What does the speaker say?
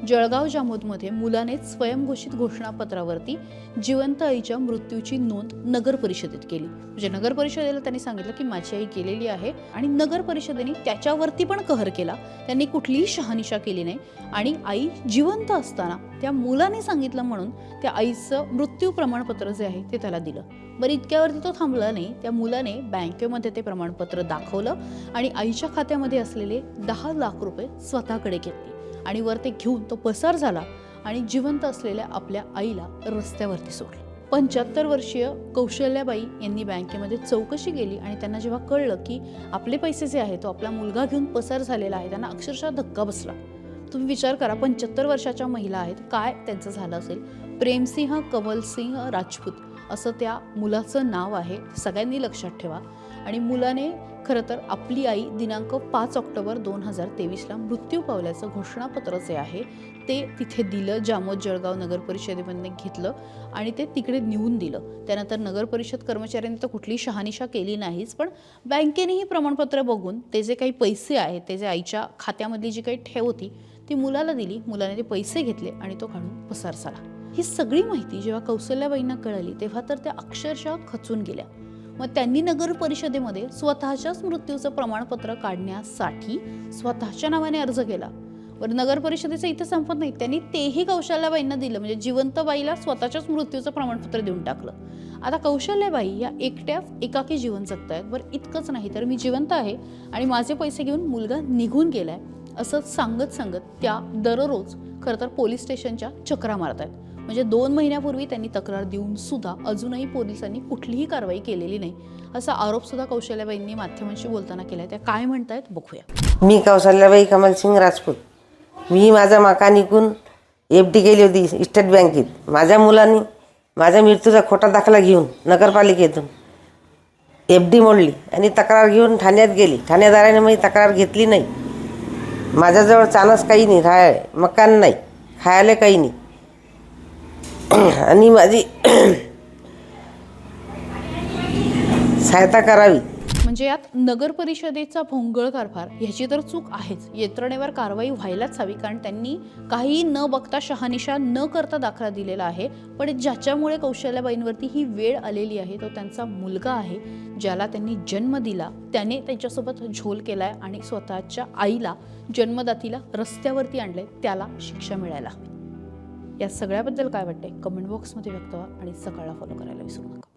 जळगाव जामोदमध्ये मुलाने स्वयंघोषित घोषणापत्रावरती जिवंत आईच्या मृत्यूची नोंद नगर परिषदेत केली। म्हणजे नगर परिषदेला त्यांनी सांगितलं की माझी आई गेलेली आहे आणि नगर परिषदेने त्याच्यावरती पण कहर केला। त्यांनी कुठलीही शहानिशा केली नाही आणि आई जिवंत असताना त्या मुलाने सांगितलं म्हणून त्या आईचं मृत्यू प्रमाणपत्र जे आहे ते त्याला दिलं। बरं, इतक्यावरती तो थांबला नाही। त्या मुलाने बँकेमध्ये ते प्रमाणपत्र दाखवलं आणि आईच्या खात्यामध्ये असलेले 10 लाख रुपये स्वतःकडे घेतले आणि वर ते घेऊन तो पसार झाला आणि जिवंत असलेल्या आपल्या आईला रस्त्यावरती सोडलं। 75 वर्षीय कौशल्याबाई यांनी बँकेमध्ये चौकशी केली आणि त्यांना जेव्हा कळलं की आपले पैसे जे आहेत तो आपला मुलगा घेऊन पसार झालेला आहे, त्यांना अक्षरशः धक्का बसला। तुम्ही विचार करा, 75 वर्षाच्या महिला आहेत, काय त्यांचं झालं असेल। प्रेमसिंह कमलसिंह राजपूत असं त्या मुलाचं नाव आहे, सगळ्यांनी लक्षात ठेवा। आणि मुलाने खरं तर आपली आई दिनांक 5 ऑक्टोबर 2023ला मृत्यू पावल्याचं घोषणापत्र जे आहे ते तिथे दिलं। जामोद जळगाव नगर परिषदेमध्ये घेतलं आणि ते तिकडे नेऊन दिलं। त्यानंतर नगर परिषद कर्मचाऱ्यांनी तर कुठली शहानिशा केली नाहीच, पण बँकेनेही प्रमाणपत्र बघून ते जे काही पैसे आहेत, ते जे आईच्या खात्यामधली जी काही ठेव होती ती मुलाला दिली। मुलाने ते पैसे घेतले आणि तो काढून पसार झाला। ही सगळी माहिती जेव्हा कौशल्याबाईंना कळली तेव्हा तर त्या अक्षरशः खचून गेल्या। मग त्यांनी नगर परिषदेमध्ये स्वतःच्याच मृत्यूचं प्रमाणपत्र काढण्यासाठी स्वतःच्या नावाने अर्ज केला। वर नगर परिषदेचं इथे संपत नाही, त्यांनी तेही कौशल्याबाईंना दिलं, म्हणजे जिवंत बाईला स्वतःच्याच मृत्यूचं प्रमाणपत्र देऊन टाकलं। आता कौशल्याबाई या एकट्याच एकाकी जीवन जगतायत। बरं, इतकंच नाही तर मी जिवंत आहे आणि माझे पैसे घेऊन मुलगा निघून गेलाय असं सांगत त्या दररोज खरं तर पोलीस स्टेशनच्या चक्रा मारतायत। म्हणजे 2 महिन्यापूर्वी त्यांनी तक्रार देऊन सुद्धा अजूनही पोलिसांनी कुठलीही कारवाई केलेली नाही, असा आरोप सुद्धा कौशल्याबाईंनी माध्यमांशी बोलताना केलाय। त्या काय म्हणतायत बघूया। मी कौशल्याबाई कमलसिंह राजपूत। मी माझा मकान विकून FD केली होती स्टेट बँकेत। माझ्या मुलांनी माझ्या मृत्यूचा खोटा दाखला घेऊन नगरपालिकेतून FD मोडली आणि तक्रार घेऊन ठाण्यात गेली। ठाणेदाराने मी तक्रार घेतली नाही। माझ्याजवळ चानस काही नाही, मकान नाही, खायला काही नाही आणि माझी सहायता करावी। म्हणजे यात नगर परिषदेचा भोंगळ कारभार ह्याची तर चूक आहेच, यंत्रणेवर कारवाई व्हायलाच हवी, कारण त्यांनी काही न बघता शहानिशा न करता दाखला दिलेला आहे। पण ज्याच्यामुळे कौशल्याबाईंवरती ही वेळ आलेली आहे तो त्यांचा मुलगा आहे, ज्याला त्यांनी जन्म दिला, त्याने त्यांच्यासोबत झोल केलाय आणि स्वतःच्या आईला जन्मदातीला रस्त्यावरती आणलंय, त्याला शिक्षा मिळायला हवी। या सगळ्याबद्दल काय वाटतंय कमेंट बॉक्समध्ये व्यक्त व्हा आणि सकाळला फॉलो करायला विसरू नका।